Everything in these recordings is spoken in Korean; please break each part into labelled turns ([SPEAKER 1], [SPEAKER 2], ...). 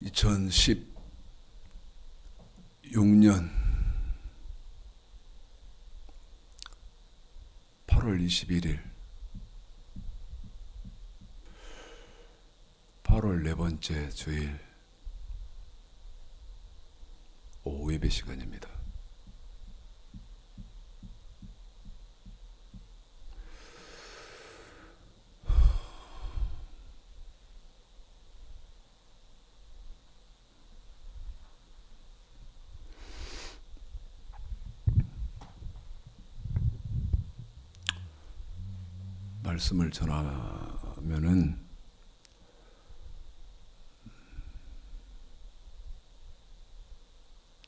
[SPEAKER 1] 2016년 8월 21일 8월 네 번째 주일 오후 예배 시간입니다. 말씀을 전하면은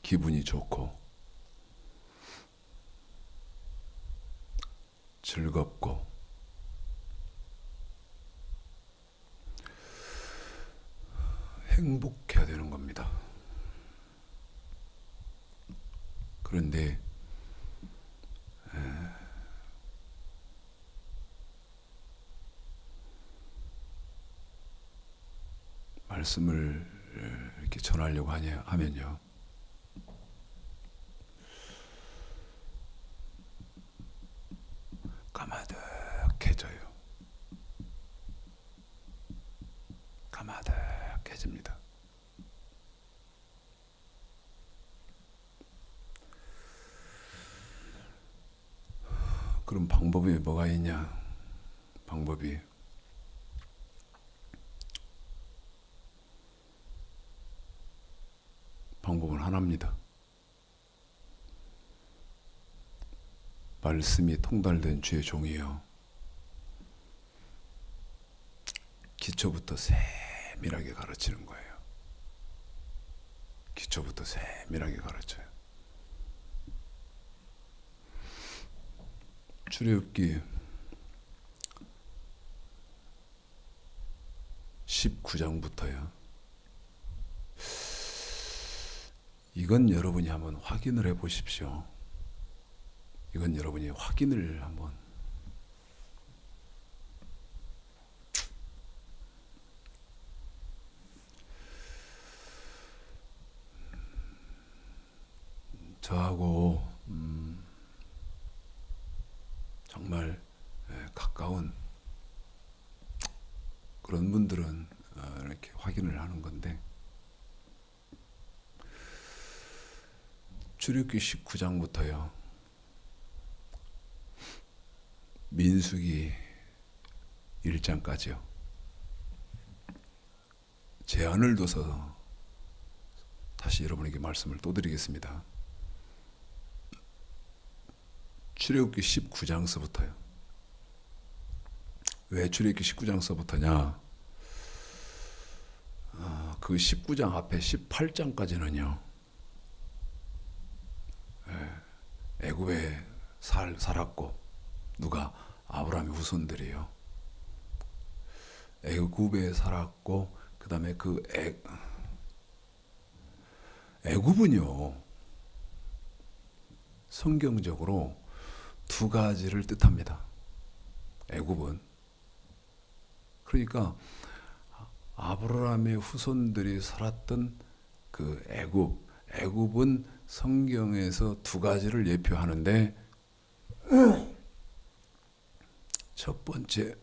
[SPEAKER 1] 기분이 좋고 즐겁고 행복해야 되는 겁니다. 그런데 말씀을 이렇게 전하려고 하면요, 까마득해져요. 까마득해집니다. 그럼 방법이 뭐가 있냐? 방법은 하나입니다. 말씀이 통달된 주의 종이요, 기초부터 세밀하게 가르치는 거예요. 기초부터 세밀하게 가르쳐요. 출애굽기 19장부터요. 이건 여러분이 한번 확인을 해 보십시오. 이건 여러분이 확인을 한번. 저하고 정말 가까운 그런 분들은 이렇게 확인을 하는 건데, 출애굽기 19장부터요 민수기 1장까지요 제한을 둬서 다시 여러분에게 말씀을 또 드리겠습니다. 출애굽기 19장서부터요. 왜 출애굽기 19장서부터냐? 그 19장 앞에 18장까지는요 애굽에 살았고, 누가? 아브라함의 후손들이요. 애굽에 살았고, 그 다음에 그 애굽은요 성경적으로 두 가지를 뜻합니다. 애굽은, 그러니까 아브라함의 후손들이 살았던 그 애굽은 성경에서 두 가지를 예표하는데, 첫 번째,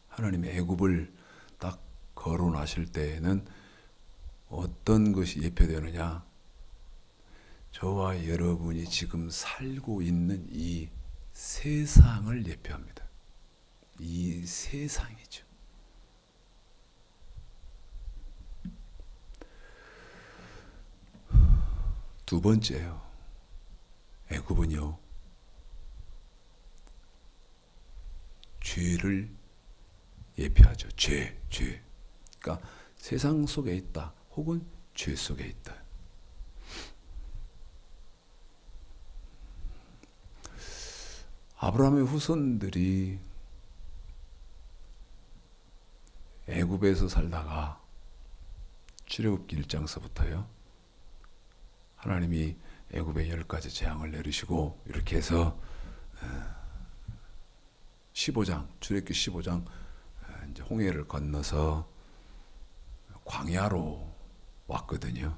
[SPEAKER 1] 하나님이 애굽을 딱 거론하실 때에는 어떤 것이 예표되느냐? 저와 여러분이 지금 살고 있는 이 세상을 예표합니다. 이 세상이죠. 두 번째요, 애굽은요 죄를 예표하죠. 죄. 그러니까 세상 속에 있다, 혹은 죄 속에 있다. 아브라함의 후손들이 애굽에서 살다가 출애굽기 1장서부터요 하나님이 애굽에 10가지 재앙을 내리시고, 이렇게 해서 15장, 출애굽기 15장 이제 홍해를 건너서 광야로 왔거든요.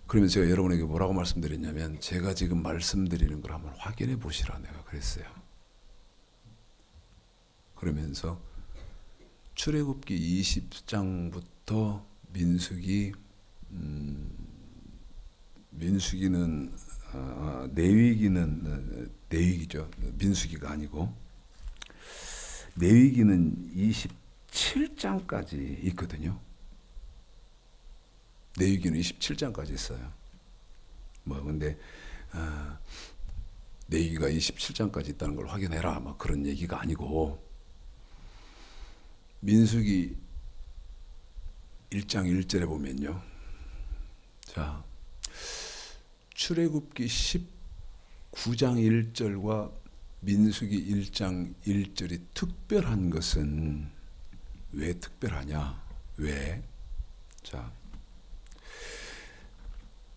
[SPEAKER 1] 그러면 제가 여러분에게 뭐라고 말씀드렸냐면 제가 지금 말씀드리는 걸 한번 확인해 보시라 내가 그랬어요. 그러면서 출애굽기 20장부터 민수기는 내위기죠. 민수기가 아니고 내위기는 27장까지 있거든요. 내위기는 27장까지 있어요. 근데 내위기가 27장까지 있다는 걸 확인해라. 그런 얘기가 아니고 민수기 1장 1절에 보면요. 자, 출애굽기 19장 1절과 민수기 1장 1절이 특별한 것은 왜 특별하냐? 왜? 자,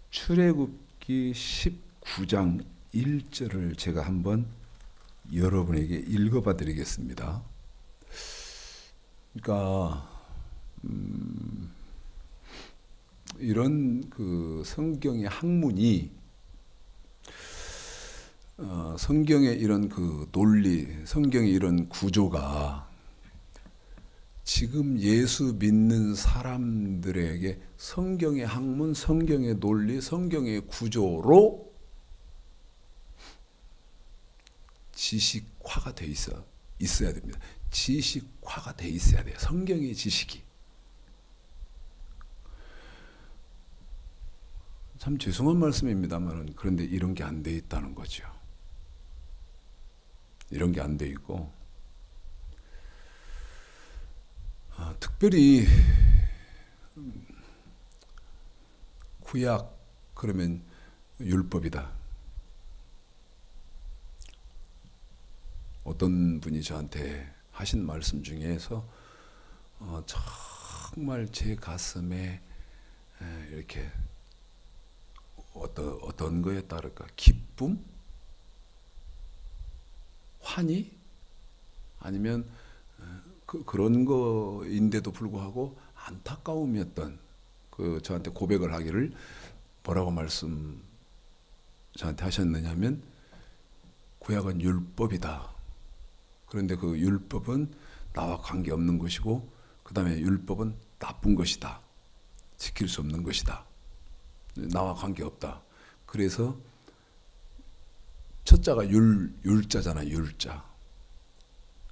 [SPEAKER 1] 출애굽기 19장 1절을 제가 한번 여러분에게 읽어봐 드리겠습니다. 그러니까 이런 그 성경의 학문이 성경의 이런 그 논리, 성경의 이런 구조가 지금 예수 믿는 사람들에게 성경의 학문, 성경의 논리, 성경의 구조로 지식화가 돼 있어야 됩니다. 지식화가 돼 있어야 돼요. 성경의 지식이. 참 죄송한 말씀입니다만 그런데 이런 게 안 돼 있다는 거죠. 이런 게 안 돼 있고 특별히 구약 그러면 율법이다. 어떤 분이 저한테 하신 말씀 중에서 정말 제 가슴에 이렇게 어떤 거에 따를까? 기쁨? 환희? 아니면 그런 거인데도 불구하고 안타까움이었던 저한테 고백을 하기를 뭐라고 저한테 하셨느냐면 구약은 율법이다. 그런데 그 율법은 나와 관계없는 것이고 그 다음에 율법은 나쁜 것이다. 지킬 수 없는 것이다. 나와 관계없다. 그래서 첫 자가 율자잖아. 율자.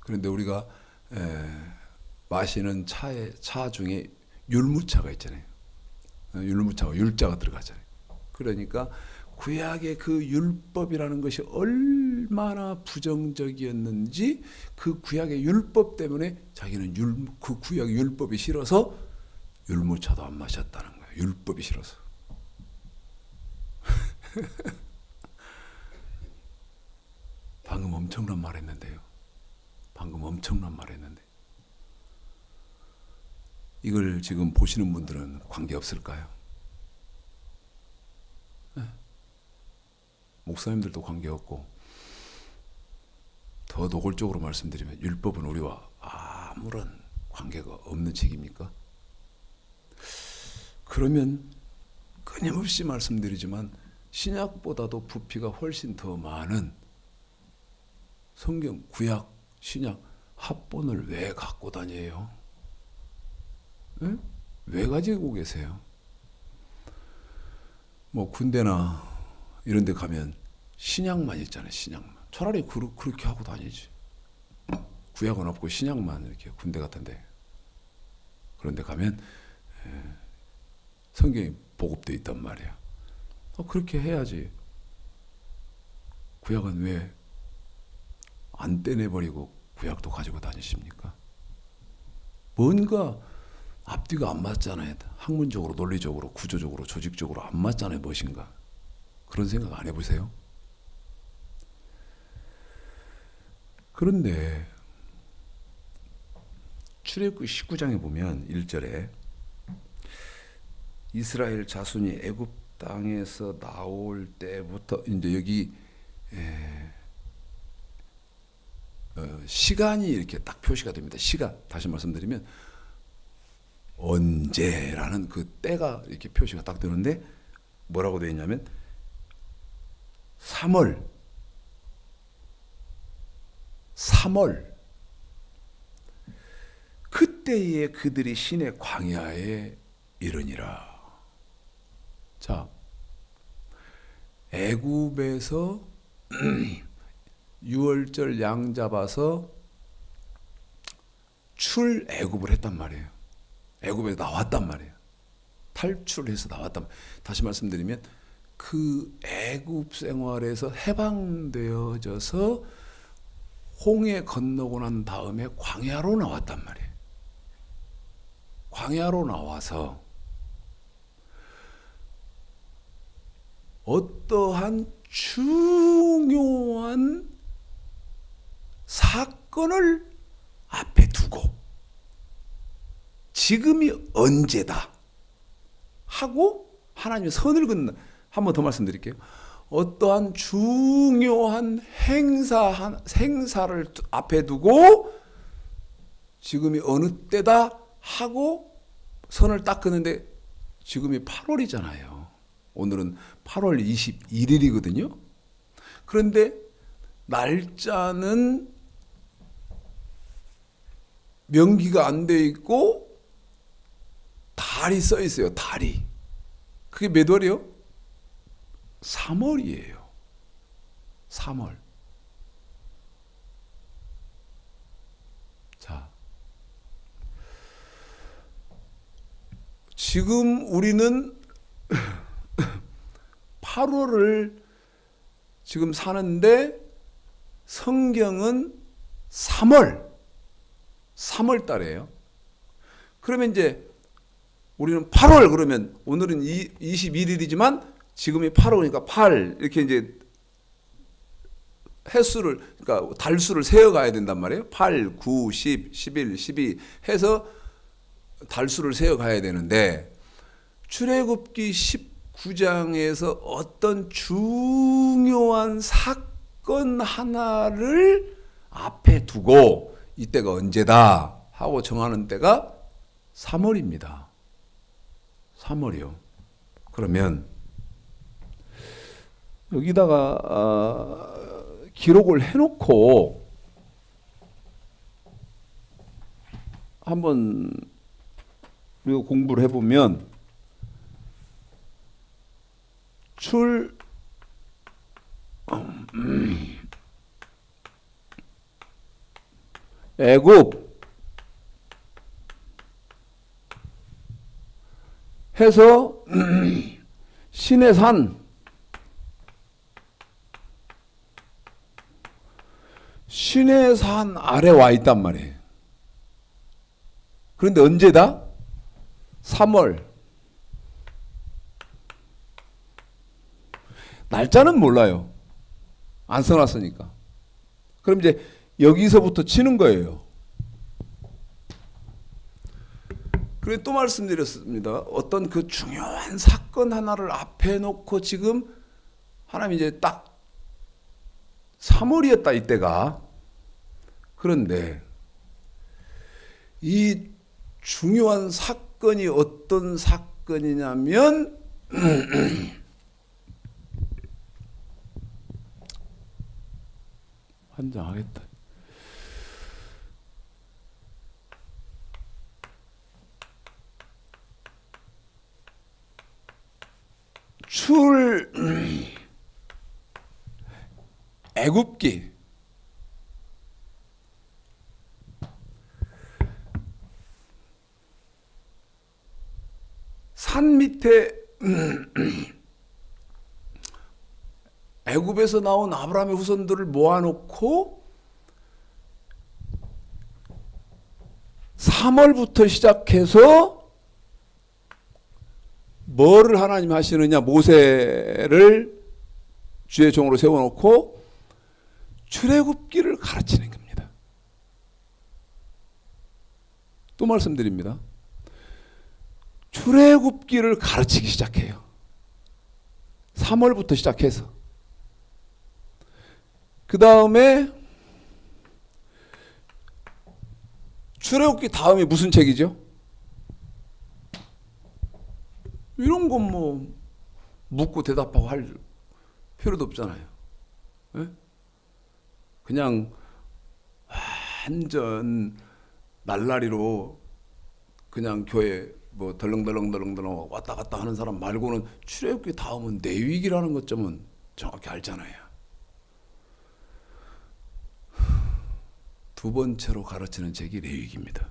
[SPEAKER 1] 그런데 우리가 마시는 차 중에 율무차가 있잖아요. 율무차가 율자가 들어가잖아요. 그러니까 구약의 그 율법이라는 것이 얼마나 부정적이었는지 그 구약의 율법 때문에 자기는 그 구약의 율법이 싫어서 율무차도 안 마셨다는 거예요. 율법이 싫어서. 방금 엄청난 말 했는데요. 방금 엄청난 말 했는데 이걸 지금 보시는 분들은 관계없을까요? 네. 목사님들도 관계없고 더 노골적으로 말씀드리면 율법은 우리와 아무런 관계가 없는 책입니까? 그러면 끊임없이 말씀드리지만 신약보다도 부피가 훨씬 더 많은 성경, 구약, 신약 합본을 왜 갖고 다녀요? 네? 왜 가지고 계세요? 군대나 이런 데 가면 신약만 있잖아요. 신약만. 차라리 그렇게 하고 다니지. 구약은 없고 신약만 이렇게 군대 같은데 그런 데 가면 성경이 보급되어 있단 말이야. 그렇게 해야지. 구약은 왜 안 떼내버리고 구약도 가지고 다니십니까? 뭔가 앞뒤가 안 맞잖아요. 학문적으로, 논리적으로, 구조적으로, 조직적으로 안 맞잖아요. 무엇인가. 그런 생각 안 해보세요? 그런데 출애굽기 19장에 보면 1절에 이스라엘 자손이 애굽 땅에서 나올 때부터 이제 여기 시간이 이렇게 딱 표시가 됩니다. 시간 다시 말씀드리면 언제라는 그 때가 이렇게 표시가 딱 되는데 뭐라고 되어 있냐면 3월 그때에 그들이 신의 광야에 이르니라. 자, 애굽에서 유월절 양 잡아서 출애굽을 했단 말이에요. 애굽에서 나왔단 말이에요. 탈출해서 나왔단 말이에요. 다시 말씀드리면 그 애굽 생활에서 해방되어져서 홍해 건너고 난 다음에 광야로 나왔단 말이에요. 광야로 나와서 어떠한 중요한 사건을 앞에 두고 지금이 언제다 하고 하나님의 선을 긋는, 한 번 더 말씀드릴게요. 어떠한 중요한 행사를 앞에 두고 지금이 어느 때다 하고 선을 딱 긋는데 지금이 8월이잖아요. 오늘은 8월 21일이거든요. 그런데 날짜는 명기가 안 돼 있고 달이 써 있어요. 달이. 그게 몇 월이요? 3월이에요. 3월. 자, 지금 우리는 8월을 지금 사는데 성경은 3월 달이에요. 그러면 이제 우리는 8월 그러면 오늘은 21일이지만 지금이 8월이니까 8 이렇게 이제 횟수를 그러니까 달수를 세어 가야 된단 말이에요. 8, 9, 10, 11, 12 해서 달수를 세어 가야 되는데 출애굽기 19장에서 어떤 중요한 사건 하나를 앞에 두고 이때가 언제다 하고 정하는 때가 3월입니다. 3월이요. 그러면 여기다가 기록을 해놓고 한번 우리가 공부를 해보면 애굽 해서 시내산 아래 와 있단 말이에요. 그런데 언제다? 3월. 날짜는 몰라요. 안 써놨으니까. 그럼 이제 여기서부터 치는 거예요. 그리고 또 말씀드렸습니다. 어떤 그 중요한 사건 하나를 앞에 놓고 지금 하나님 이제 딱 3월이었다 이때가. 그런데 이 중요한 사건이 어떤 사건이냐면 환장하겠다. 애굽기 산 밑에 애굽에서 나온 아브라함의 후손들을 모아놓고 3월부터 시작해서 뭐를 하나님 하시느냐, 모세를 주의 종으로 세워놓고 출애굽기를 가르치는 겁니다. 또 말씀드립니다. 출애굽기를 가르치기 시작해요. 3월부터 시작해서 그 다음에 출애굽기 다음에 무슨 책이죠? 이런 건 뭐 묻고 대답하고 할 필요도 없잖아요. 예? 그냥 완전 날라리로 그냥 교회 뭐 덜렁덜렁 왔다 갔다 하는 사람 말고는 출애굽기 다음은 레위기라는 것점은 정확히 알잖아요. 두 번째로 가르치는 책이 레위기입니다.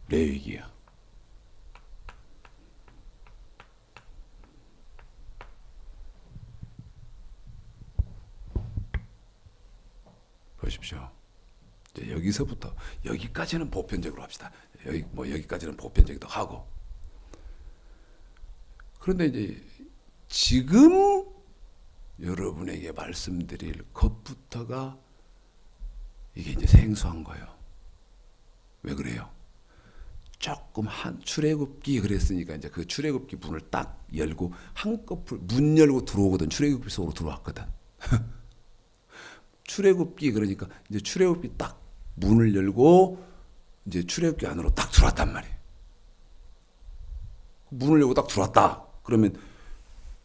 [SPEAKER 1] 레위기야. 보십시오. 이제 여기서부터 여기까지는 보편적으로 합시다. 여기까지는 보편적이도 하고. 그런데 이제 지금 여러분에게 말씀드릴 것부터가 이게 이제 생소한 거예요. 왜 그래요? 조금 한 출애굽기 그랬으니까 이제 그 출애굽기 문을 딱 열고 한꺼풀 문 열고 들어오거든. 출애굽기 속으로 들어왔거든. 출애굽기 그러니까 이제 출애굽기 딱 문을 열고 이제 출애굽기 안으로 딱 들어왔단 말이에요. 문을 열고 딱 들어왔다. 그러면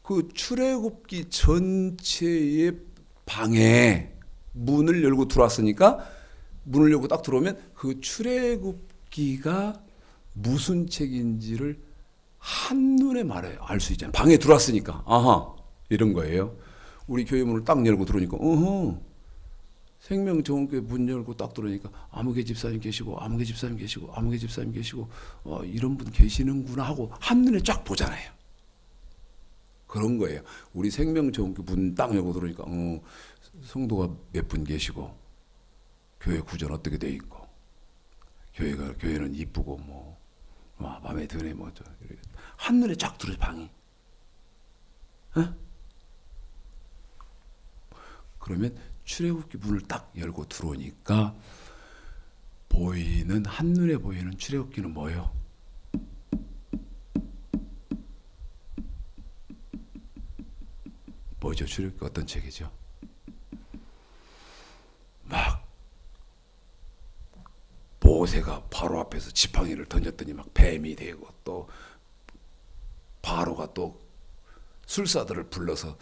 [SPEAKER 1] 그 출애굽기 전체의 방에 문을 열고 들어왔으니까 문을 열고 딱 들어오면 그 출애굽기가 무슨 책인지를 한눈에 말해 알 수 있잖아요. 방에 들어왔으니까 아하 이런 거예요. 우리 교회 문을 딱 열고 들어오니까 생명정원교회 문 열고 딱 들어오니까 아무개 집사님 계시고 아무개 집사님 계시고 아무개 집사님 계시고 이런 분 계시는구나 하고 한눈에 쫙 보잖아요. 그런 거예요. 우리 생명정원교회 문 딱 열고 들어오니까 성도가 몇 분 계시고 교회 구전 어떻게 돼 있고 교회는 이쁘고 뭐 마음에 드네 뭐 한눈에 쫙 들어오죠 방이. 어? 그러면 출애굽기 문을 딱 열고 들어오니까 보이는 한눈에 보이는 출애굽기는 뭐예요? 뭐죠? 출애굽기 어떤 책이죠? 막 모세가 바로 앞에서 지팡이를 던졌더니 막 뱀이 되고 또 바로가 또 술사들을 불러서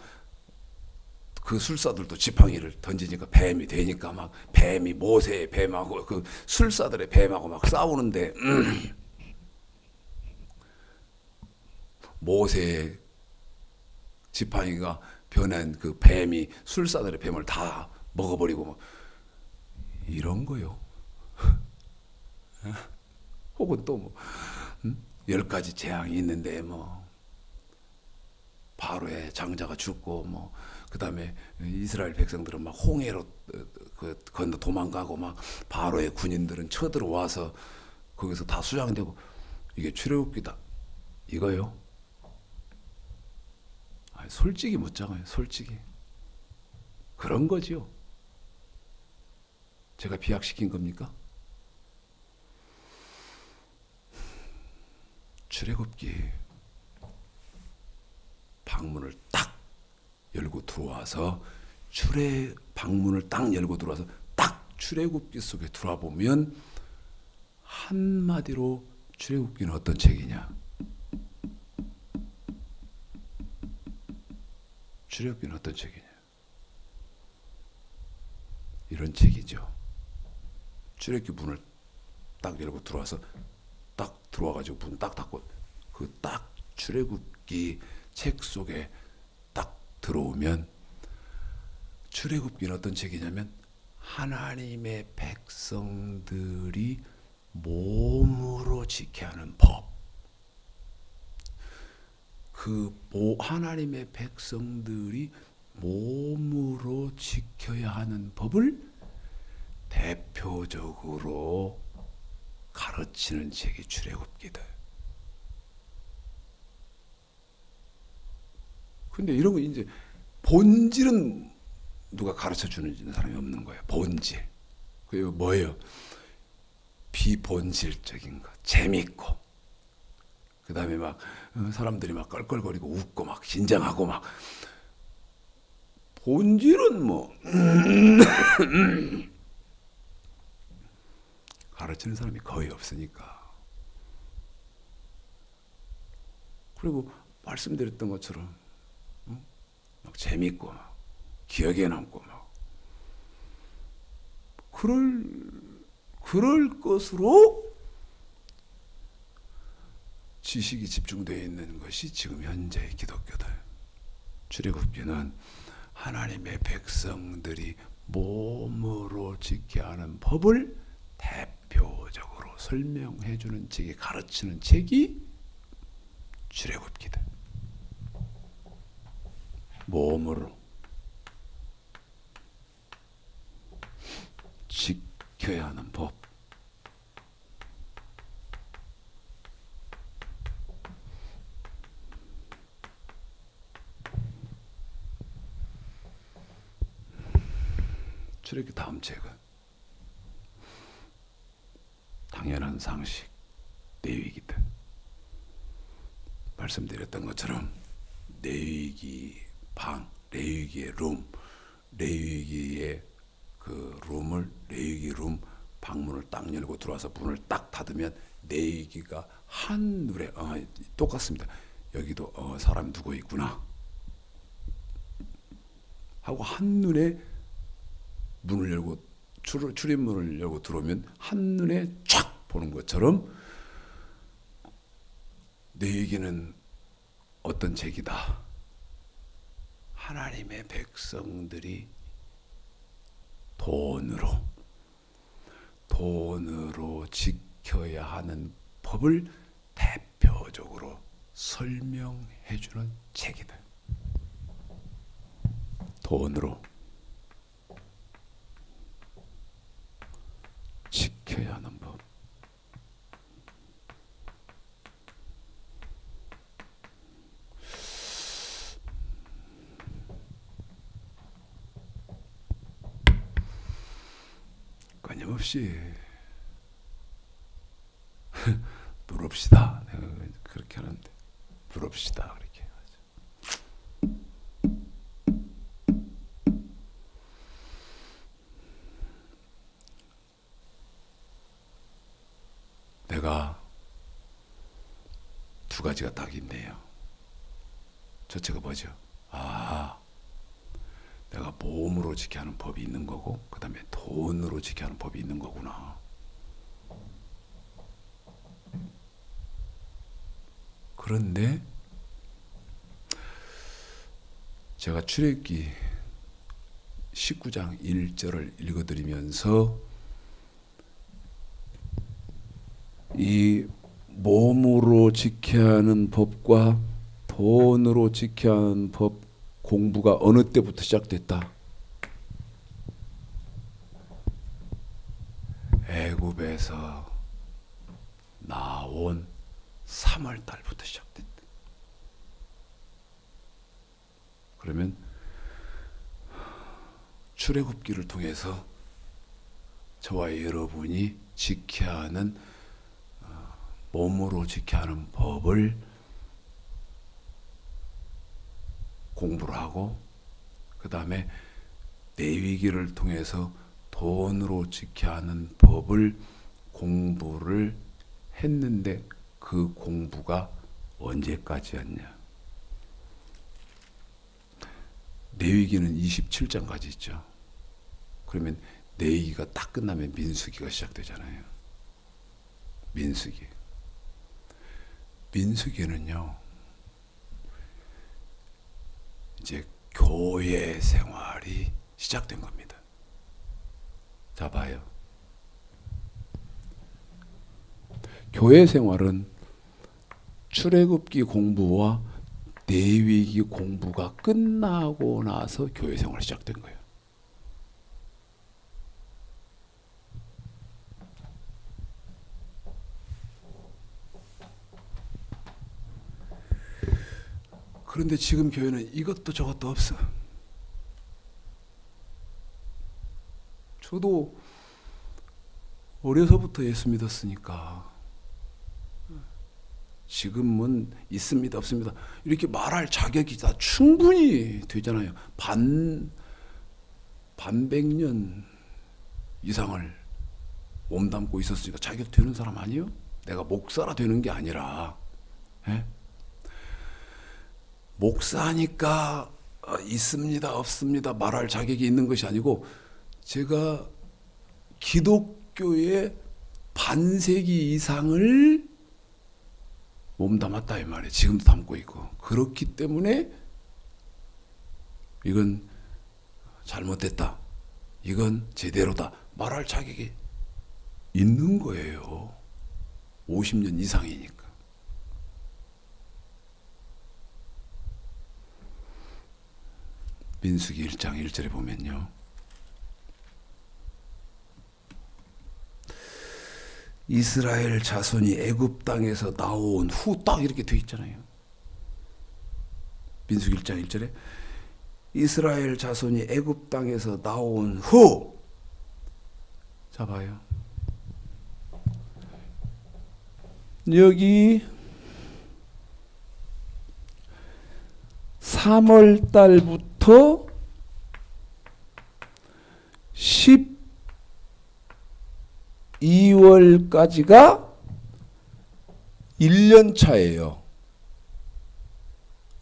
[SPEAKER 1] 그 술사들도 지팡이를 던지니까 뱀이 되니까 막 뱀이 모세의 뱀하고 그 술사들의 뱀하고 막 싸우는데 모세의 지팡이가 변한 그 뱀이 술사들의 뱀을 다 먹어버리고 뭐 이런 거요. 혹은 또 뭐 10가지 재앙이 있는데 뭐 바로의 장자가 죽고 뭐 그다음에 이스라엘 백성들은 막 홍해로 건너 도망가고 막 바로의 군인들은 쳐들어와서 거기서 다 수장되고 이게 출애굽기다 이거요. 솔직히 묻자고요. 솔직히 그런 거지요. 제가 비약시킨 겁니까? 출애굽기 방문을 딱 열고 들어와서 방문을 딱 열고 들어와서 딱 출애굽기 속에 들어와 보면 한마디로 출애굽기는 어떤 책이냐? 출애굽기는 어떤 책이냐? 이런 책이죠. 출애굽기 문을 딱 열고 들어와서 딱 들어와가지고 문 딱 닫고 그 딱 출애굽기 책 속에 딱 들어오면 출애굽기는 어떤 책이냐면 하나님의 백성들이 몸으로 지켜야 하는 법. 하나님의 백성들이 몸으로 지켜야 하는 법을 대표적으로 가르치는 책이 출애굽기다. 근데 이런 거 이제 본질은 누가 가르쳐 주는 사람이 없는 거예요. 본질. 그리고 뭐예요? 비본질적인 거, 재밌고, 그 다음에 막 사람들이 막 껄껄거리고 웃고 막 긴장하고 막 본질은 뭐 가르치는 사람이 거의 없으니까. 그리고 말씀드렸던 것처럼 막 재밌고 막 기억에 남고 막 그럴 것으로 지식이 집중되어 있는 것이 지금 현재의 기독교들. 출애굽기는 하나님의 백성들이 몸으로 지켜야 하는 법을 대표적으로 설명해 주는 책이, 가르치는 책이 출애굽기다. 몸으로 지켜야 하는 법. 출애굽기 다음 책은 당연한 상식, 레위기다. 말씀드렸던 것처럼 레위기 방, 레위기의 룸, 레위기의 그 룸을, 레위기 룸 방문을 딱 열고 들어와서 문을 딱 닫으면 레위기가 한눈에 똑같습니다. 여기도 사람 누구 있구나 하고 한눈에 문을 열고 출입문을 열고 들어오면 한눈에 촥 보는 것처럼 레위기는 어떤 책이다. 하나님의 백성들이 돈으로 지켜야 하는 법을 대표적으로 설명해 주는 책이다. 돈으로 지켜야 하는 법. 끊임없이 부릅시다. 내가 그렇게 하는데 부릅시다. 그렇게 하죠. 내가 두 가지가 딱 있네요. 첫째가 뭐죠? 내가 몸으로 지켜야 하는 법이 있는 거고, 그 다음에 돈으로 지켜야 하는 법이 있는 거구나. 그런데 제가 출애굽기 19장 1절을 읽어드리면서 이 몸으로 지켜야 하는 법과 돈으로 지켜야 하는 법 공부가 어느 때부터 시작됐다? 애굽에서 나온 3월 달부터 시작됐다. 그러면 출애굽기를 통해서 저와 여러분이 지켜야 하는, 몸으로 지켜야 하는 법을 공부를 하고, 그 다음에 레위기를 통해서 돈으로 지켜야 하는 법을 공부를 했는데 그 공부가 언제까지였냐? 레위기는 27장까지 있죠. 그러면 레위기가 딱 끝나면 민수기가 시작되잖아요. 민수기는요, 이제 교회 생활이 시작된 겁니다. 자, 봐요. 교회 생활은 출애굽기 공부와 레위기 공부가 끝나고 나서 교회 생활이 시작된 거예요. 그런데 지금 교회는 이것도 저것도 없어. 저도 어려서부터 예수 믿었으니까 지금은 있습니다, 없습니다, 이렇게 말할 자격이 다 충분히 되잖아요. 반백년 이상을 몸담고 있었으니까 자기가 되는 사람 아니에요? 내가 목사라 되는 게 아니라, 예? 목사니까 있습니다, 없습니다 말할 자격이 있는 것이 아니고, 제가 기독교의 반세기 이상을 몸담았다 이 말이에요. 지금도 담고 있고. 그렇기 때문에 이건 잘못됐다, 이건 제대로다 말할 자격이 있는 거예요. 50년 이상이니까. 민수기 1장 1절에 보면요, 이스라엘 자손이 애굽 땅에서 나온 후, 딱 이렇게 돼 있잖아요. 민수기 1장 1절에 이스라엘 자손이 애굽 땅에서 나온 후, 자 봐요. 여기 3월 달부터 12월까지가 1년 차예요.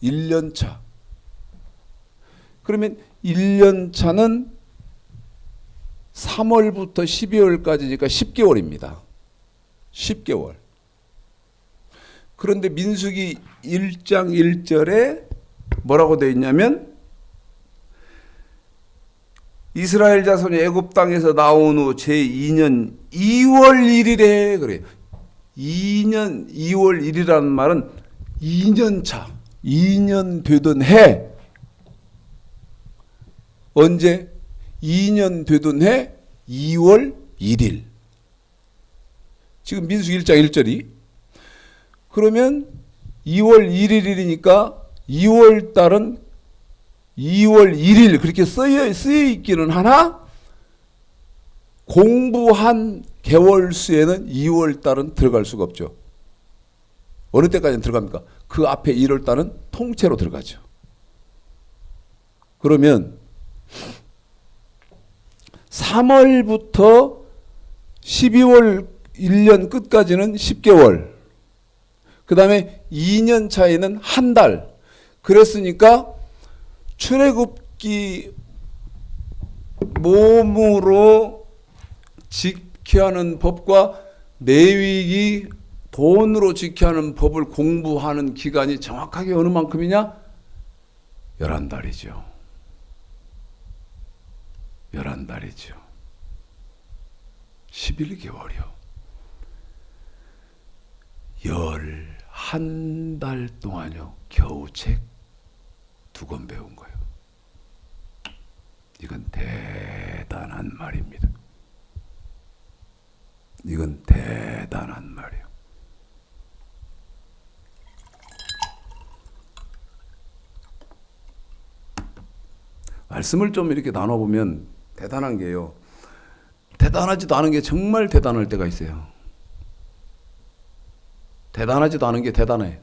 [SPEAKER 1] 1년 차. 그러면 1년 차는 3월부터 12월까지니까 10개월입니다. 10개월. 그런데 민수기 1장 1절에 뭐라고 되어 있냐면, 이스라엘 자손이 애굽 땅에서 나온 후 제2년 2월 1일에 그래요. 2년 2월 1일이라는 말은 2년 차, 2년 되던 해. 언제? 2년 되던 해 2월 1일. 지금 민수기 1장 1절이. 그러면 2월 1일이니까 2월 달은 2월 1일 그렇게 쓰여 있기는 하나, 공부한 개월 수에는 2월 달은 들어갈 수가 없죠. 어느 때까지는 들어갑니까? 그 앞에 1월 달은 통째로 들어가죠. 그러면 3월부터 12월 1년 끝까지는 10개월. 그 다음에 2년 차에는 한 달. 그랬으니까 출애굽기 몸으로 지켜야 하는 법과 레위기 본으로 지켜야 하는 법을 공부하는 기간이 정확하게 어느 만큼이냐? 11달이죠. 11달이죠. 11개월이요. 11달 동안요, 겨우 책 2권 배운 거예요. 이건 대단한 말입니다. 이건 대단한 말이에요. 말씀을 좀 이렇게 나눠보면 대단한 게요, 대단하지도 않은 게 정말 대단할 때가 있어요. 대단하지도 않은 게 대단해.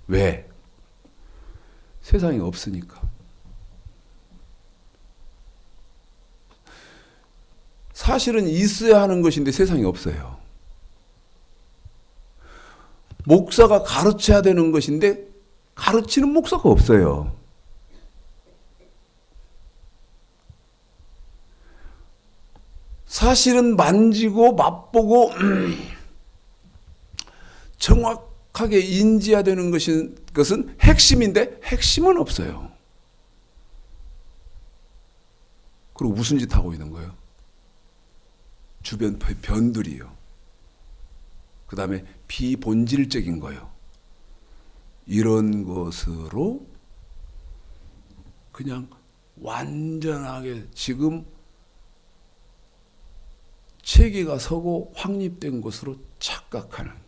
[SPEAKER 1] 왜? 세상에 없으니까. 사실은 있어야 하는 것인데 세상에 없어요. 목사가 가르쳐야 되는 것인데 가르치는 목사가 없어요. 사실은 만지고 맛보고 정확하게 인지해야 되는 것은 핵심인데 핵심은 없어요. 그리고 무슨 짓 하고 있는 거예요? 주변 변들이요. 그 다음에 비본질적인 거요. 이런 것으로 그냥 완전하게 지금 체계가 서고 확립된 것으로 착각하는.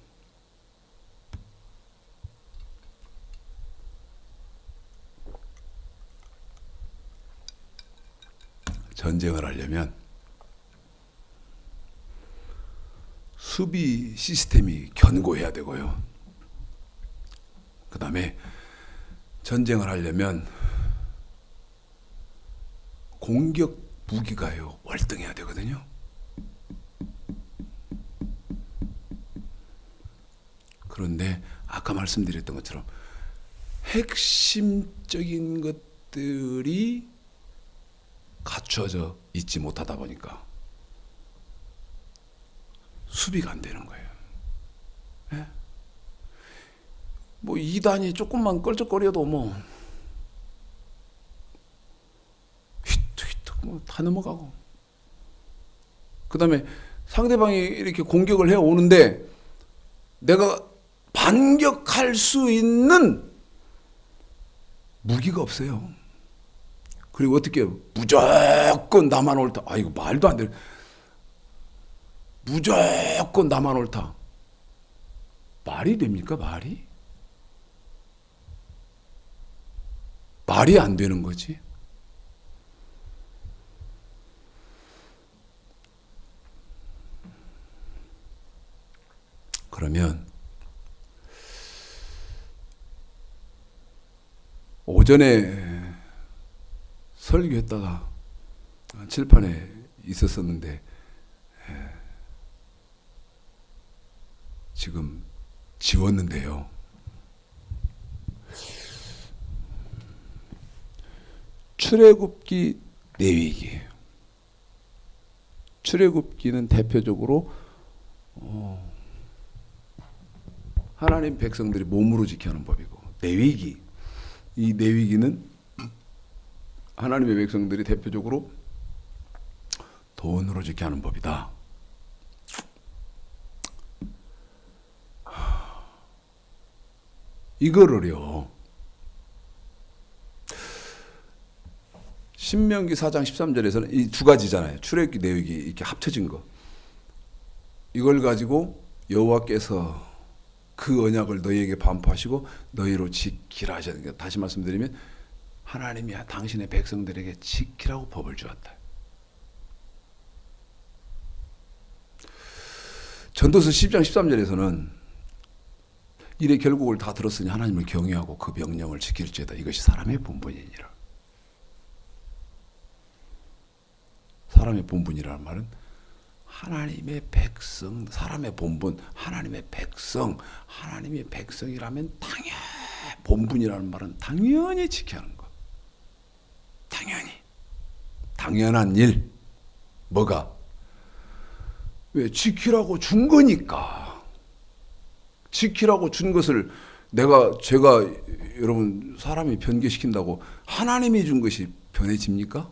[SPEAKER 1] 전쟁을 하려면 수비 시스템이 견고해야 되고요. 그 다음에 전쟁을 하려면 공격 무기가요, 월등해야 되거든요. 그런데 아까 말씀드렸던 것처럼 핵심적인 것들이 갖춰져 있지 못하다 보니까 수비가 안 되는 거예요. 예? 뭐 2단이 조금만 껄쩍거려도 뭐 휘툭휘툭 뭐 다 넘어가고, 그 다음에 상대방이 이렇게 공격을 해오는데 내가 반격할 수 있는 무기가 없어요. 그리고 어떻게 해요? 무조건 나만 옳다. 아, 이거 말도 안 돼. 무조건 나만 옳다. 말이 됩니까? 말이 안 되는 거지. 그러면 오전에 설교했다가 칠판에 있었었는데 지금 지웠는데요. 출애굽기 내위기예요. 출애굽기는 대표적으로 하나님 백성들이 몸으로 지켜야 하는 법이고, 내위기, 이 내위기는 하나님의 백성들이 대표적으로 돈으로 지켜야 하는 법이다. 이거를요, 신명기 4장 13절에서는 이 두 가지잖아요. 출애굽기 내위기 이렇게 합쳐진 거. 이걸 가지고 여호와께서 그 언약을 너희에게 반포하시고 너희로 지키라 하셨으니까, 다시 말씀드리면 하나님이 당신의 백성들에게 지키라고 법을 주었다. 전도서 10장 13절에서는 이래 결국을 다 들었으니 하나님을 경외하고 그 명령을 지킬지어다. 이것이 사람의 본분이니라. 사람의 본분이라는 말은 하나님의 백성, 사람의 본분, 하나님의 백성, 하나님의 백성이라면 당연히, 본분이라는 말은 당연히 지켜야 하는 것. 당연히. 당연한 일. 뭐가? 왜? 지키라고 준 거니까. 지키라고 준 것을 제가 여러분 사람이 변개시킨다고 하나님이 준 것이 변해집니까?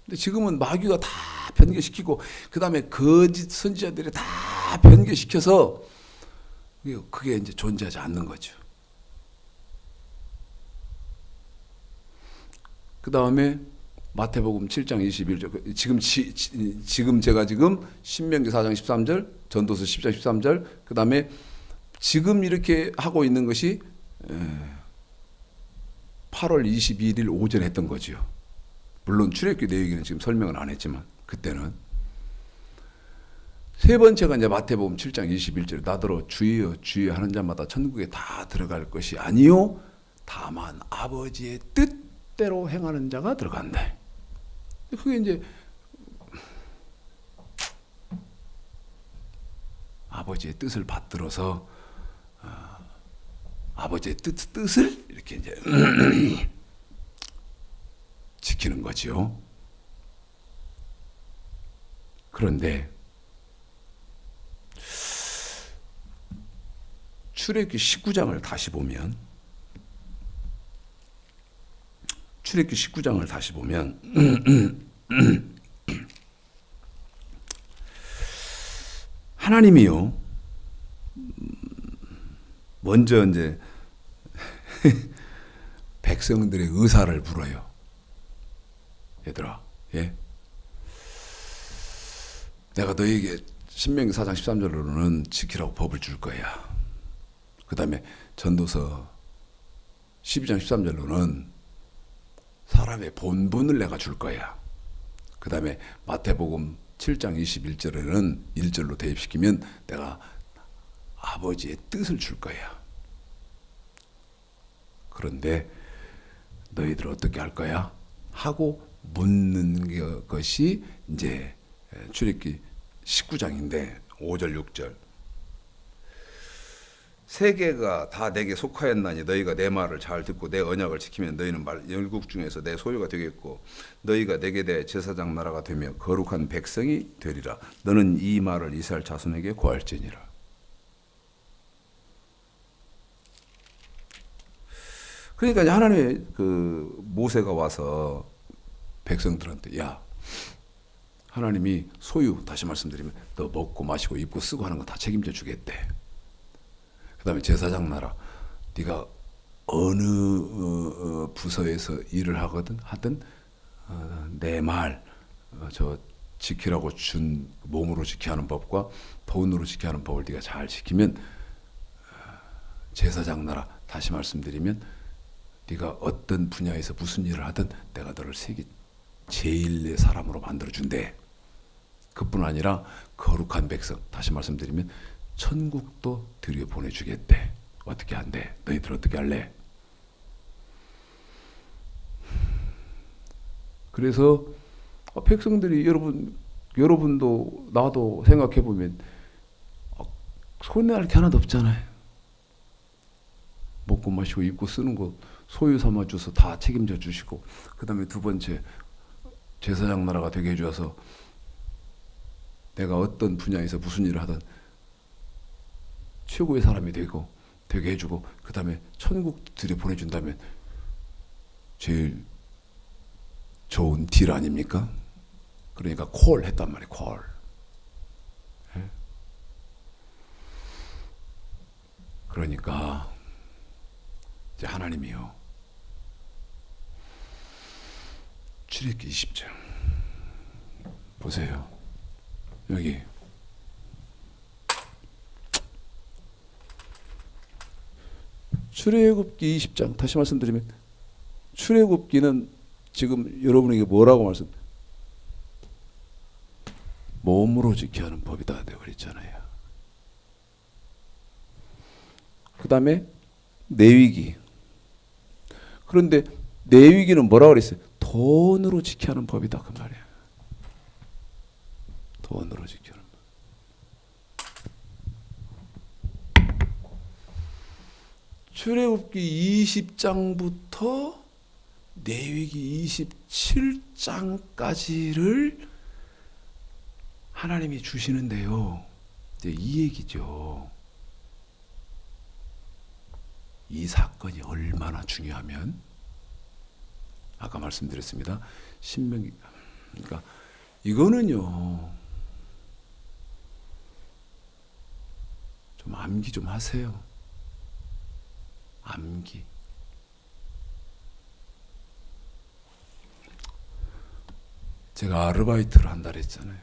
[SPEAKER 1] 근데 지금은 마귀가 다 변개시키고 그 다음에 거짓 선지자들이 다 변개시켜서 그게 이제 존재하지 않는 거죠. 그 다음에 마태복음 7장 21절, 지금 제가 신명기 4장 13절, 전도서 10장 13절, 그 다음에 지금 이렇게 하고 있는 것이 8월 22일 오전에 했던 거죠. 물론 출애굽기 내용은 지금 설명을 안 했지만 그때는. 세 번째가 이제 마태복음 7장 21절, 나더러 주여 주여 하는 자마다 천국에 다 들어갈 것이 아니요 다만 아버지의 뜻대로 행하는 자가 들어간다. 그게 이제 아버지의 뜻을 받들어서 아버지의 뜻을 이렇게 이제 지키는 거죠. 그런데 출애굽기 19장을 다시 보면 하나님이요 먼저 이제 백성들의 의사를 물어요. 얘들아, 예? 내가 너에게 신명기 4장 13절로는 지키라고 법을 줄 거야. 그 다음에 전도서 12장 13절로는 사람의 본분을 내가 줄 거야. 그 다음에 마태복음 7장 21절에는 1절로 대입시키면 내가 아버지의 뜻을 줄 거야. 그런데 너희들 어떻게 할 거야? 하고 묻는 것이 이제 출애굽기 19장인데 5절 6절 세계가 다 내게 속하였나니 너희가 내 말을 잘 듣고 내 언약을 지키면 너희는 열국 중에서 내 소유가 되겠고 너희가 내게 대해 제사장 나라가 되며 거룩한 백성이 되리라. 너는 이 말을 이스라엘 자손에게 고할지니라. 그러니까 이제 하나님의 그 모세가 와서 백성들한테 야, 하나님이 소유, 다시 말씀드리면 너 먹고 마시고 입고 쓰고 하는 거 다 책임져 주겠대. 그 다음에 제사장 나라, 네가 어느 부서에서 일을 하든 내 말 저 지키라고 준 몸으로 지켜야 하는 법과 돈으로 지켜야 하는 법을 네가 잘 지키면 제사장 나라, 다시 말씀드리면 네가 어떤 분야에서 무슨 일을 하든 내가 너를 세계 제일의 사람으로 만들어준대. 그뿐 아니라 거룩한 백성, 다시 말씀드리면 천국도 들여보내주겠대. 어떻게 한대? 너희들 어떻게 할래? 그래서 백성들이 여러분도 나도 생각해보면 손해할 게 하나도 없잖아요. 먹고 마시고 입고 쓰는 거 소유 삼아 줘서 다 책임져 주시고, 그 다음에 두 번째 제사장 나라가 되게 해주셔서 내가 어떤 분야에서 무슨 일을 하든 최고의 사람이 되게 해주고, 그 다음에 천국 들여보내준다면 제일 좋은 딜 아닙니까? 그러니까 콜 했단 말이에요. 콜. 예? 그러니까 이제 하나님이요, 출애굽기 20장 보세요. 여기 출애굽기 20장, 다시 말씀드리면 출애굽기는 지금 여러분에게 뭐라고 몸으로 지켜야 하는 법이다 되어버렸잖아요. 그 다음에 레위기, 그런데 레위기는 뭐라고 그랬어요? 돈으로 지켜야 하는 법이다 그 말이에요. 돈으로 지켜야 하는 법. 출애굽기 20장부터 레위기 27장까지를 하나님이 주시는데요. 이제 이 얘기죠. 이 사건이 얼마나 중요하면, 아까 말씀드렸습니다. 신명기, 그러니까 이거는요, 좀 암기 좀 하세요. 암기. 제가 아르바이트를 한다 그랬잖아요.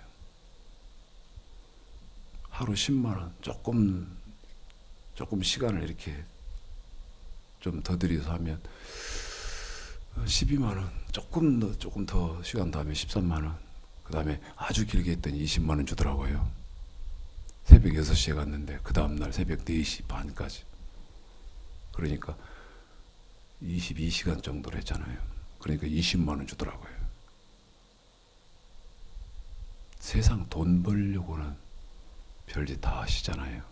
[SPEAKER 1] 하루 10만 원, 조금 시간을 이렇게 좀 더 들여서 하면 12만 원, 조금 더 시간 더 하면 13만 원, 그 다음에 아주 길게 했더니 20만 원 주더라고요. 새벽 6시에 갔는데 그 다음날 새벽 4시 반까지. 그러니까 22시간 정도를 했잖아요. 그러니까 20만 원 주더라고요. 세상 돈 벌려고는 별짓 다 하시잖아요.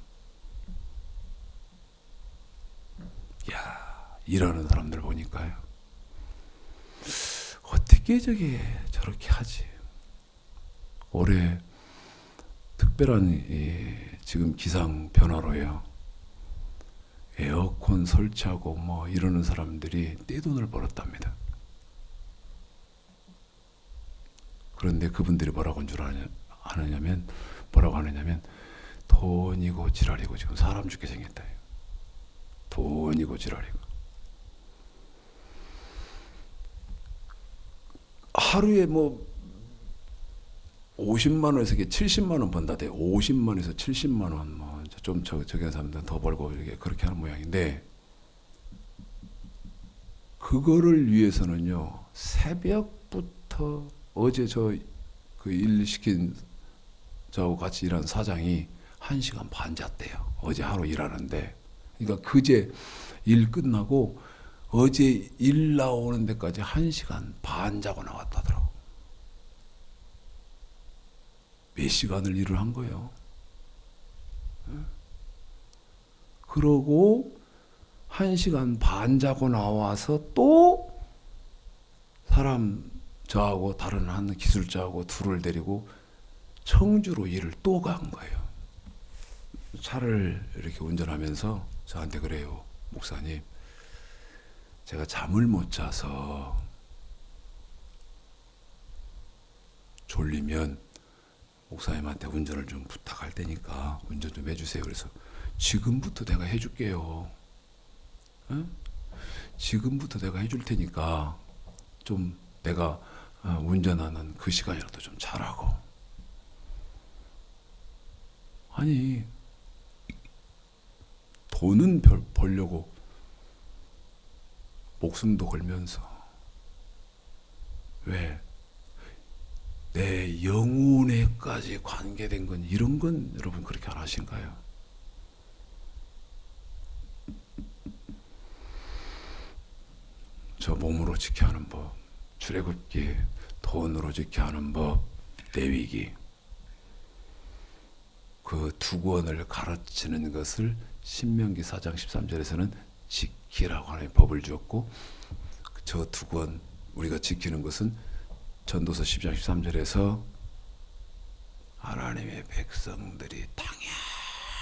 [SPEAKER 1] 야, 일하는 사람들 보니까요, 어떻게 저렇게 하지? 올해 특별한 지금 기상 변화로요, 에어컨 설치하고 뭐 이러는 사람들이 떼돈을 벌었답니다. 그런데 그분들이 뭐라고 하느냐면 돈이고 지랄이고 지금 사람 죽게 생겼다. 돈이고 지랄이고. 하루에 뭐 50만 원에서 70만 원 번다대. 50만 원에서 70만 원, 뭐 좀 저기 하는 사람들은 더 벌고 이렇게 그렇게 하는 모양인데, 그거를 위해서는요, 새벽부터 어제 그 일 시킨 저하고 같이 일하는 사장이 1시간 반 잤대요. 어제 하루 일하는데. 그러니까 그제 일 끝나고 어제 일 나오는 데까지 1시간 반 자고 나왔다더라고. 몇 시간을 일을 한 거예요. 그러고 1시간 반 자고 나와서 또 사람 저하고 다른 한 기술자하고 둘을 데리고 청주로 일을 또 간 거예요. 차를 이렇게 운전하면서 저한테 그래요. 목사님, 제가 잠을 못 자서 졸리면 목사님한테 운전을 좀 부탁할 테니까 운전 좀 해주세요. 그래서 지금부터 내가 해줄게요. 응? 지금부터 내가 해줄 테니까 좀 내가 운전하는 그 시간이라도 좀 자라고. 아니, 돈은 벌려고 목숨도 걸면서 왜? 내 영혼에까지 관계된 건 이런 건 여러분 그렇게 안 하신가요? 저 몸으로 지켜야 하는 법, 출애굽기, 돈으로 지켜야 하는 법, 레위기, 그 두 권을 가르치는 것을 신명기 4장 13절에서는 지키라고 하는 법을 주었고, 저 두 권 우리가 지키는 것은 전도서 10장 13절에서 하나님의 백성들이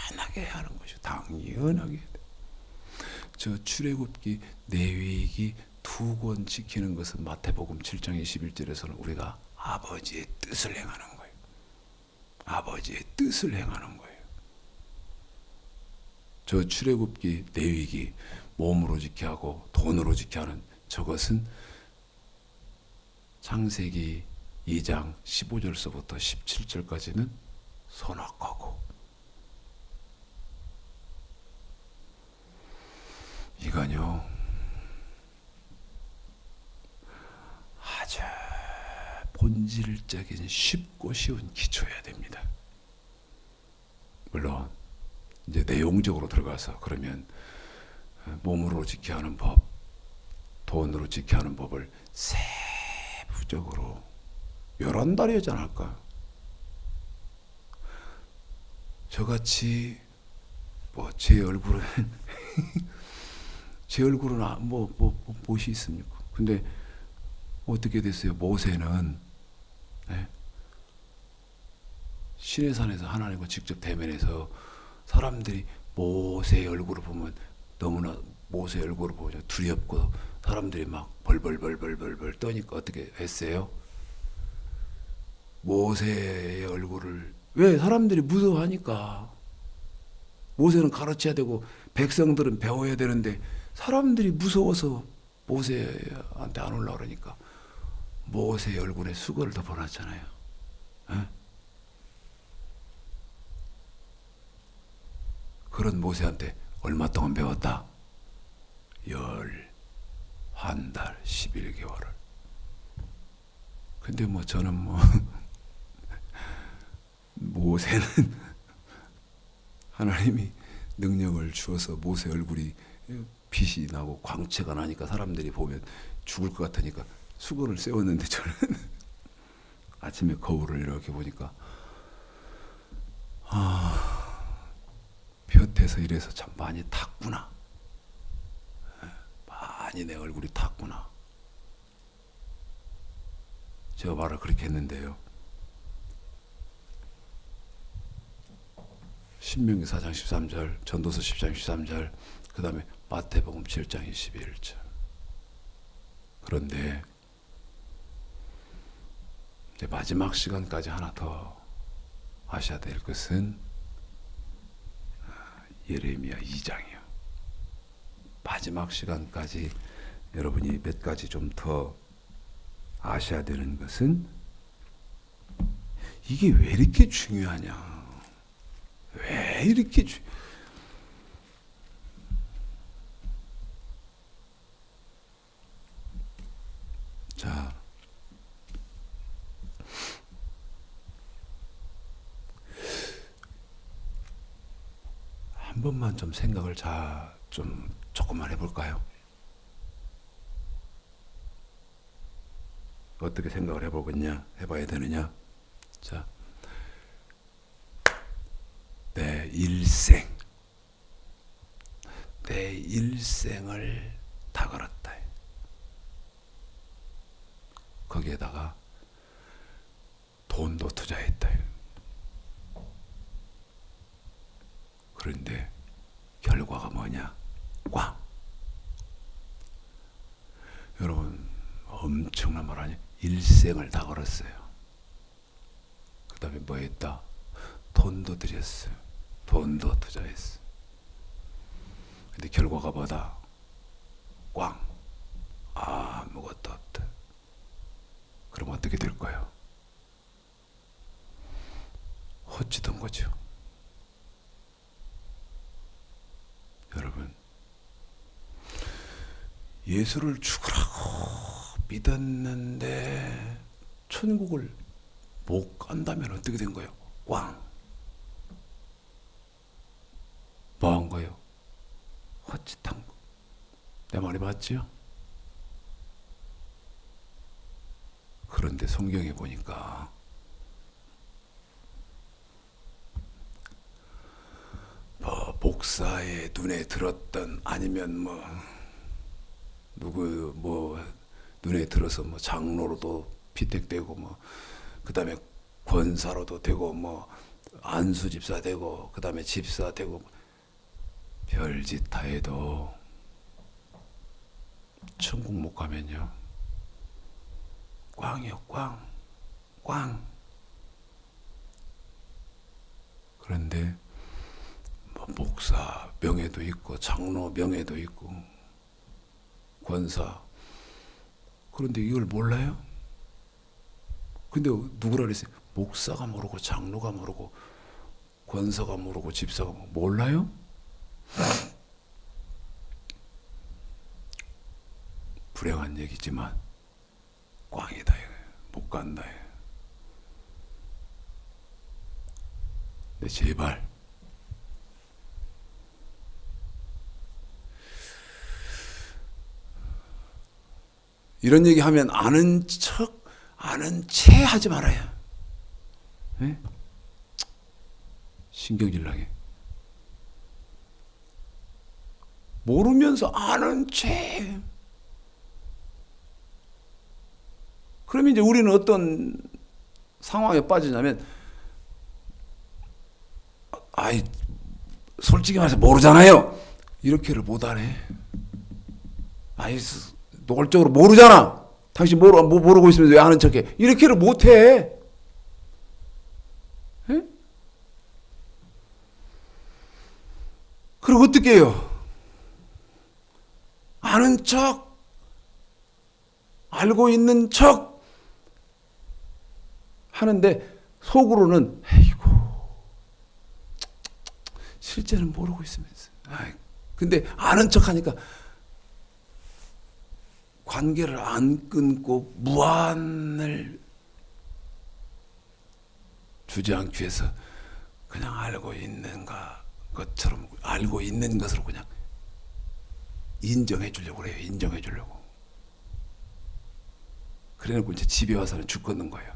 [SPEAKER 1] 당연하게 하는 것이요. 당연하게. 저 출애굽기, 레위기 두 권 지키는 것은 마태복음 7장 21절에서는 우리가 아버지의 뜻을 행하는 거예요. 아버지의 뜻을 행하는 거예요. 저 출애굽기, 레위기 몸으로 지켜야 하고 돈으로 지켜야 하는 저것은 창세기 2장 15절서부터 17절까지는 선악하고, 이건요 아주 본질적인 쉽고 쉬운 기초여야 됩니다. 물론 이제 내용적으로 들어가서 그러면 몸으로 지켜야 하는 법, 돈으로 지켜야 하는 법을 세부적으로 11달이 하지 않을까? 저같이 제 얼굴은 제 얼굴은 무엇이 있습니까? 근데 어떻게 됐어요? 모세는 시내산에서 하나님과 직접 대면해서 사람들이 모세의 얼굴을 보면 너무나 모세의 얼굴을 보면 두렵고 사람들이 막 벌벌 떠니까 어떻게 했어요? 모세의 얼굴을 왜 사람들이 무서워하니까. 모세는 가르쳐야 되고 백성들은 배워야 되는데 사람들이 무서워서 모세한테 안 올라 그러니까 모세의 얼굴에 수건을 덮어놨잖아요. 에? 그런 모세한테 얼마 동안 배웠다? 11달 11개월을. 근데 저는 모세는 하나님이 능력을 주어서 모세 얼굴이 빛이 나고 광채가 나니까 사람들이 보면 죽을 것 같으니까 수건을 세웠는데 저는 아침에 거울을 이렇게 보니까 볕에서 이래서 참 많이 탔구나. 많이 내 얼굴이 탔구나. 제가 말을 그렇게 했는데요. 신명기 4장 13절, 전도서 10장 13절, 그 다음에 마태복음 7장 21절. 그런데 이제 마지막 시간까지 하나 더 하셔야 될 것은 예레미야 2장이요. 마지막 시간까지 여러분이 몇 가지 좀 더 아셔야 되는 것은 이게 왜 이렇게 중요하냐. 왜 이렇게 자, 한 번만 좀 생각을 좀 조금만 해볼까요? 어떻게 생각을 해봐야 되느냐? 자, 내 일생, 내 일생을 다 걸었다. 거기에다가 돈도 투자했다. 그런데 결과가 뭐냐? 꽝. 여러분 엄청난 말 아니에요? 일생을 다 걸었어요. 그 다음에 뭐 했다? 돈도 들였어요. 돈도 투자했어요. 근데 결과가 뭐다? 꽝. 아무것도 없다. 그럼 어떻게 될까요? 헛짓한 거죠. 여러분, 예수를 죽으라고 믿었는데 천국을 못 간다면 어떻게 된 거예요? 꽝. 뭐 한 거예요? 헛짓한 거. 내 말이 맞지요? 그런데 성경에 보니까 뭐 목사의 눈에 들었던 아니면 뭐 누구 뭐 눈에 들어서 뭐 장로로도 피택되고 뭐 그다음에 권사로도 되고 뭐 안수 집사 되고 그다음에 집사 되고 별짓 다 해도 천국 못 가면요 꽝이요. 꽝. 그런데 뭐 목사 명예도 있고 장로 명예도 있고 권사. 그런데 이걸 몰라요? 근데 누구라 그랬어요? 목사가 모르고 장로가 모르고 권사가 모르고 집사가 모르고 몰라요? 불행한 얘기지만 꽝이다 이거예요. 못 간다 이거예요. 근데 제발 이런 얘기 하면 아는 채 하지 말아요. 네? 신경질 나게. 모르면서 아는 채. 그러면 이제 우리는 어떤 상황에 빠지냐면, 솔직히 말해서 모르잖아요. 이렇게를 못하네. 노골적으로 모르잖아. 당신 모르고 있으면 왜 아는 척해? 이렇게를 못해. 에? 그리고 어떻게 해요? 아는 척, 알고 있는 척 하는데 속으로는 에이고 실제는 모르고 있으면서. 근데 아는 척 하니까 관계를 안 끊고 무한을 주지 않기 위해서 그냥 알고 있는 것처럼 알고 있는 것으로 그냥 인정해 주려고 그래요. 인정해 주려고. 그래놓고 이제 집에 와서는 죽겠는 거예요.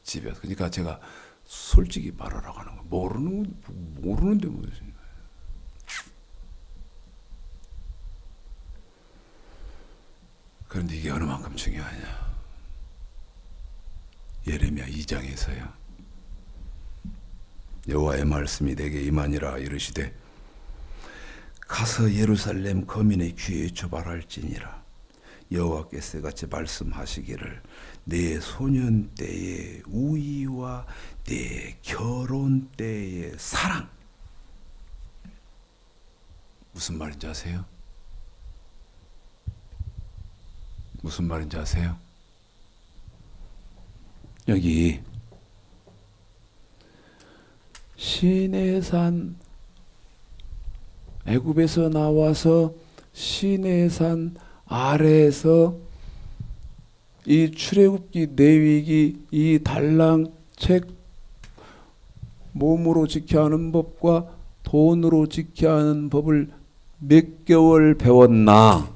[SPEAKER 1] 집에 와서. 그러니까 제가 솔직히 말하라고 하는 거. 모르는데 무슨. 그런데 이게 어느 만큼 중요하냐. 예레미야 2장에서요. 여호와의 말씀이 내게 임하니라 이르시되 가서 예루살렘 거민의 귀에 주발할지니라. 여호와께서 같이 말씀하시기를 내 소년 때의 우위와 내 결혼 때의 사랑. 무슨 말인지 아세요? 무슨 말인지 아세요? 여기 시내산 애굽에서 나와서 시내산 아래에서 이 출애굽기 레위기 이 달랑책 몸으로 지켜야 하는 법과 돈으로 지켜야 하는 법을 몇 개월 배웠나?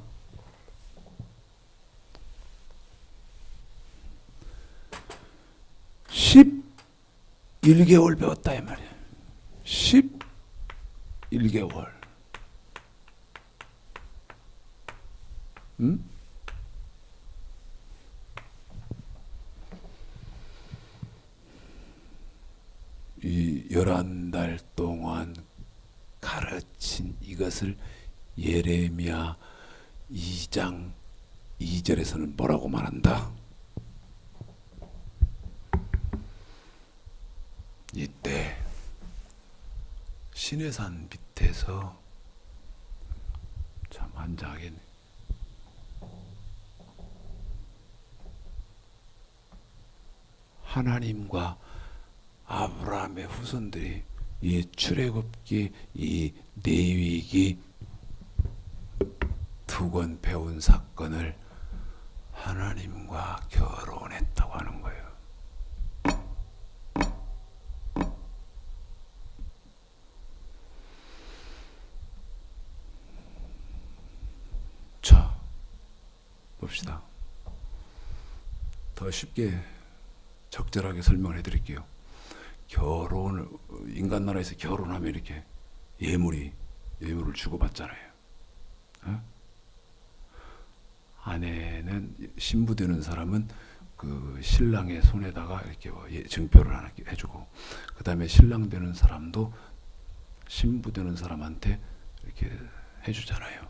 [SPEAKER 1] 11개월 배웠다 이 말이야. 11개월. 응? 이 11달 동안 가르친 이것을 예레미야 2장 2절에서는 뭐라고 말한다? 이때 시내산 밑에서 참 환장하겠네. 하나님과 아브라함의 후손들이 이 출애굽기, 이 레위기 두 권 배운 사건을 하나님과 결혼했다고 하는 거예요. 자, 봅시다. 더 쉽게 적절하게 설명을 해드릴게요. 결혼을 인간 나라에서 결혼하면 이렇게 예물을 주고받잖아요. 어? 아내는 신부 되는 사람은 그 신랑의 손에다가 이렇게 증표를 하나 해주고, 그 다음에 신랑 되는 사람도 신부 되는 사람한테 이렇게 해주잖아요.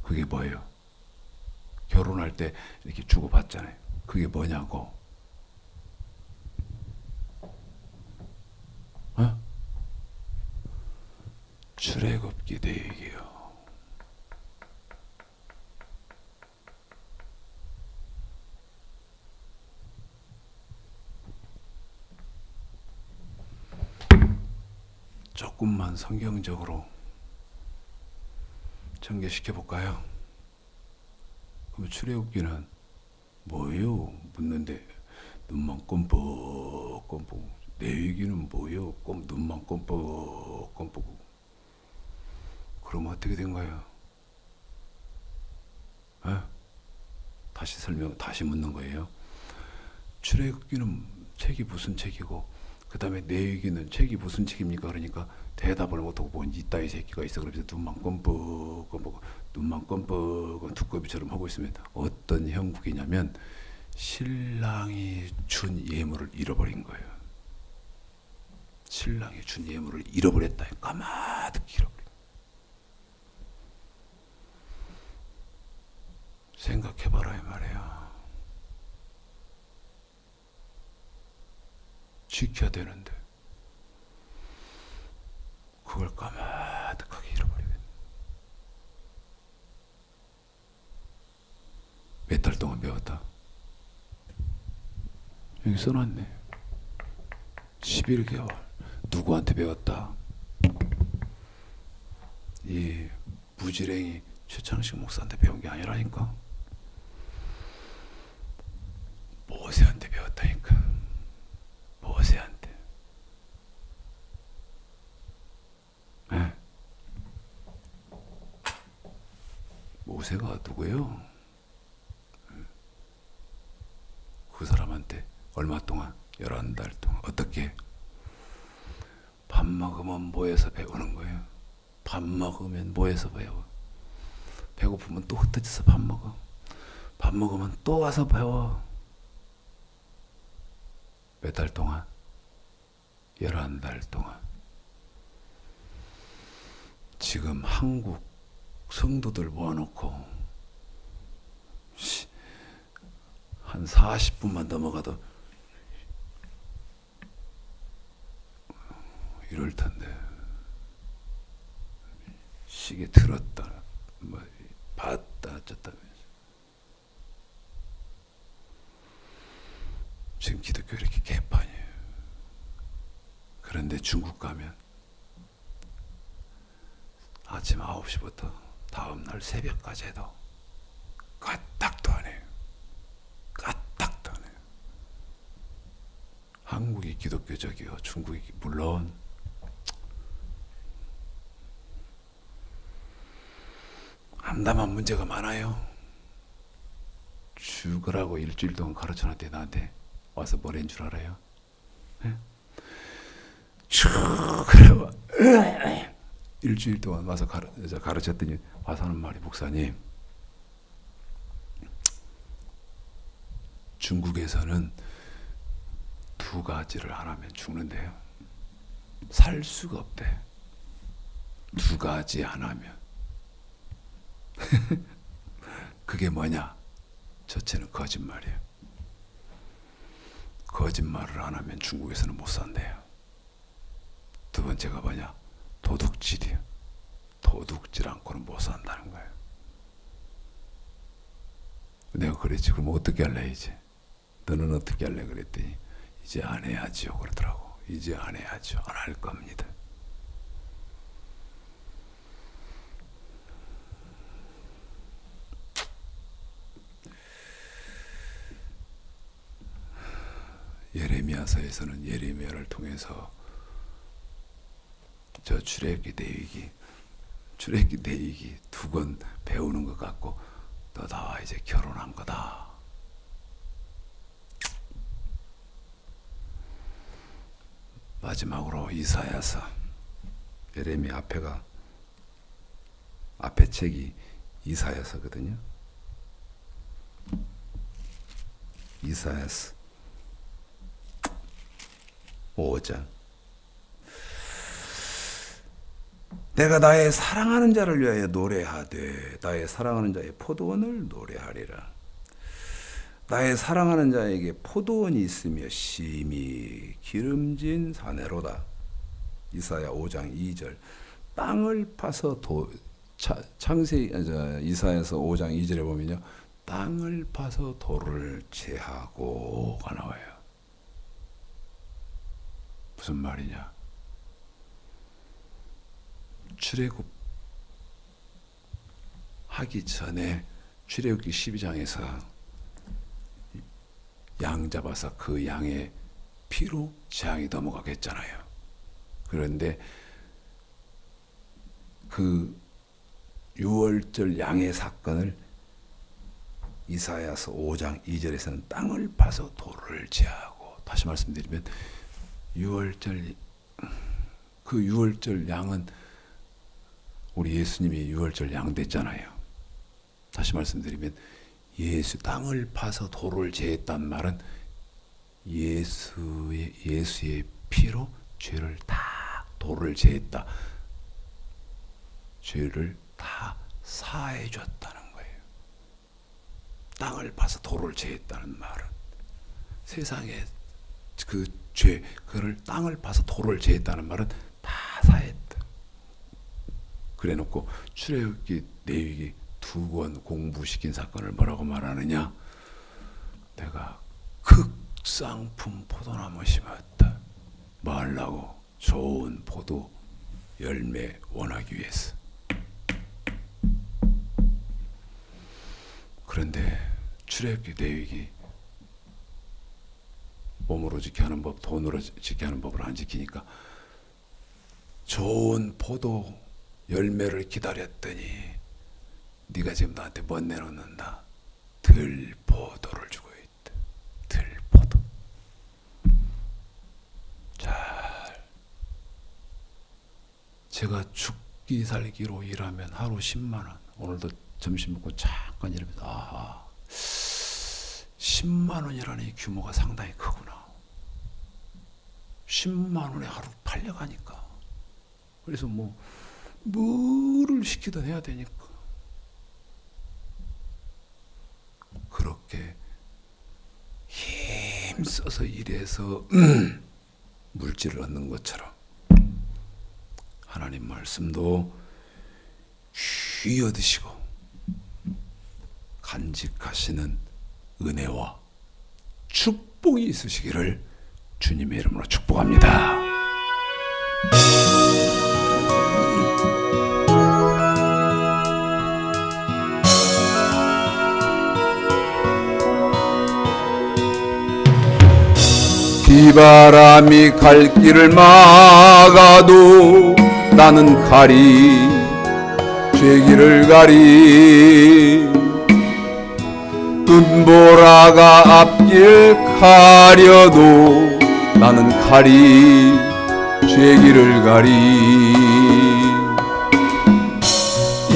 [SPEAKER 1] 그게 뭐예요? 결혼할 때 이렇게 주고받잖아요. 그게 뭐냐고? 어? 출애굽기 대회예요. 조금만 성경적으로 전개시켜 볼까요? 그럼 출애굽기는 뭐예요? 묻는데 눈만 껌뻑껌뻑. 레위기는 뭐예요? 눈만 껌뻑껌뻑. 그러면 어떻게 된 거예요? 다시 묻는 거예요. 출애굽기는 책이 무슨 책이고, 그 다음에 레위기는 책이 무슨 책입니까? 그러니까 대답을 못하고 뭔 이따위 새끼가 있어. 그러면서 눈만 껌뻑껌뻑, 눈만 껌뻑 두꺼비처럼 하고 있으면 어떤 형국이냐면 신랑이 준 예물을 잃어버린 거예요. 신랑이 준 예물을 잃어버렸다. 까마득히 잃어버린. 생각해봐라 이 말이야. 지켜야 되는데 그걸 까마득하게 잃어버리겠네. 몇 달 동안 배웠다. 여기 써놨네. 11개월. 누구한테 배웠다? 이 무지랭이 최창식 목사한테 배운 게 아니라니까. 모세한테 배웠다니까. 모세한테. 네. 모세가 누구예요? 그 사람한테 얼마 동안? 11달 동안. 어떻게? 밥 먹으면 뭐해서 배우는 거예요? 밥 먹으면 뭐해서 배워? 배고프면 또 흩어져서 밥 먹어. 밥 먹으면 또 와서 배워. 몇 달 동안? 11달 동안. 지금 한국 성도들 모아놓고 한 40분만 넘어가도 이럴 텐데. 시계 들었다, 뭐 봤다, 어쩌다. 지금 기독교 이렇게 개판이에요. 그런데 중국 가면 아침 9시부터 다음날 새벽까지 해도 까딱도 안 해요. 까딱도 안 해요. 한국이 기독교적이요, 중국이 물론. 암담한 문제가 많아요. 죽으라고 일주일 동안 가르쳐놨대. 나한테 와서 뭐랬는 줄 알아요? 네? 그래 일주일 동안 와서 가르쳤더니 와서 하는 말이, 목사님, 중국에서는 두 가지를 안 하면 죽는데요. 살 수가 없대. 두 가지 안 하면. 그게 뭐냐? 첫째는 거짓말이에요. 거짓말을 안 하면 중국에서는 못 산대요. 두 번째가 뭐냐? 도둑질이에요. 도둑질 않고는 못 산다는 거예요. 내가 그랬지. 그럼 어떻게 할래 이제? 너는 어떻게 할래? 그랬더니 이제 안 해야지요 그러더라고. 이제 안 해야죠. 안 할 겁니다. 예레미야서에서는 예레미야를 통해서 저 출애굽기 내위기 두 권 배우는 것 같고, 너 나와 이제 결혼한 거다. 마지막으로 이사야서. 예레미야 앞에 책이 이사야서거든요. 이사야서 5장. 내가 나의 사랑하는 자를 위하여 노래하되 나의 사랑하는 자의 포도원을 노래하리라. 나의 사랑하는 자에게 포도원이 있으며 심히 기름진 사내로다. 이사야 5장 2절. 땅을 파서 이사야서 5장 2절에 보면요, 땅을 파서 돌을 제하고가 나와요. 무슨 말이냐? 출애굽 하기 전에 출애굽기 12장에서 양 잡아서 그 양의 피로 재앙이 넘어가겠잖아요. 그런데 그 유월절 양의 사건을 이사야서 5장 2절에서는 땅을 파서 돌을 제하고, 다시 말씀드리면 그 유월절 양은 우리 예수님이 유월절 양 됐잖아요. 다시 말씀드리면 땅을 파서 돌을 제했단 말은 예수의 피로 죄를 다 돌을 제했다. 죄를 다 사해 줬다는 거예요. 땅을 파서 돌을 제했다는 말은 세상에 그 죄, 그를 땅을 파서 돌을 제했다는 말은 다 사했다. 그래놓고 출애굽기 내위기 두 권 공부시킨 사건을 뭐라고 말하느냐? 내가 극상품 포도나무 심었다. 뭐 하려고? 좋은 포도 열매 원하기 위해서. 그런데 출애굽기 내위기 몸으로 지켜하는 법, 돈으로 지켜하는 법을 안 지키니까 좋은 포도 열매를 기다렸더니 네가 지금 나한테 못 내놓는다. 들포도를 주고 있다. 들포도. 잘, 제가 죽기 살기로 일하면 하루 10만 원. 오늘도 점심 먹고 잠깐 일하면서 아하, 10만 원이라는 이 규모가 상당히 크구나. 10만 원에 하루 팔려가니까. 그래서 뭐를 시키든 해야 되니까. 그렇게 힘써서 일해서 물질을 얻는 것처럼 하나님 말씀도 귀 얻으시고 간직하시는 은혜와 축복이 있으시기를 주님의 이름으로 축복합니다. 비바람이 갈 길을 막아도 나는 가리, 죄길을 가리. 눈보라가 앞길 가려도 나는 가리, 죄길을 가리.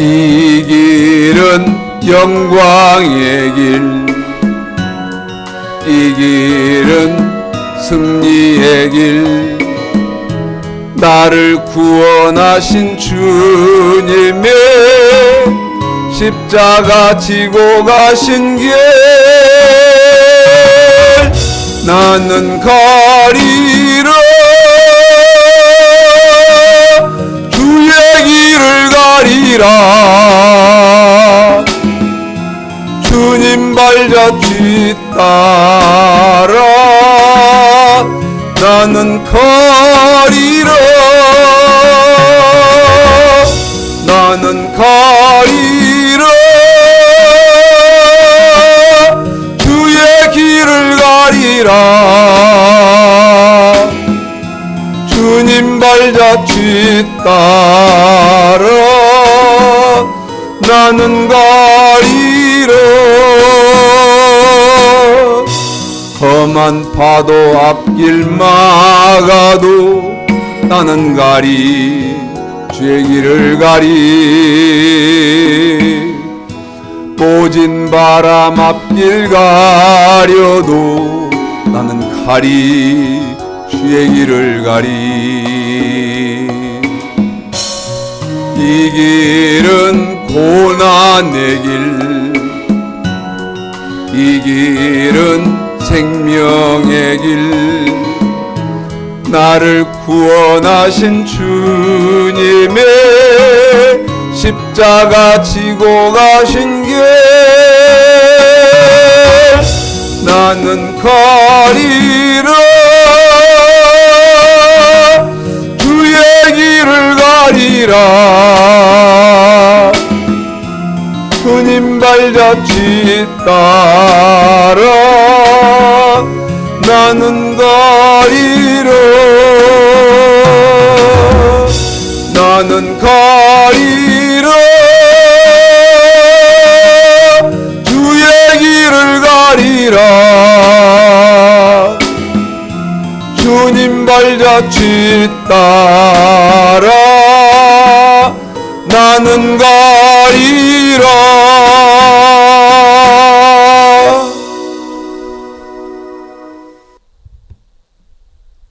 [SPEAKER 1] 이 길은 영광의 길, 이 길은 승리의 길, 나를 구원하신 주님의 십자가 지고 가신 길, 나는 가리라 주의 길을 가리라, 주님 발자취 따라 나는 가리라, 나는 가리라 주의 길을 가리라, 주님 발자취 따라 나는 가리라. 험한 파도 앞길 막아도 나는 가리, 주의 길을 가리, 모진 바람 앞길 가려도 나는 가리, 주의 길을 가리. 이 길은 고난의 길, 이 길은 생명의 길, 나를 구원하신 주님의 십자가 지고 가신 길, 나는 가리라 주의 길을 가리라, 주님 발자취 따라 나는 가리라, 나는 가리라 주의 길을 가리라, 주님 발자취 따라 나는 가리라.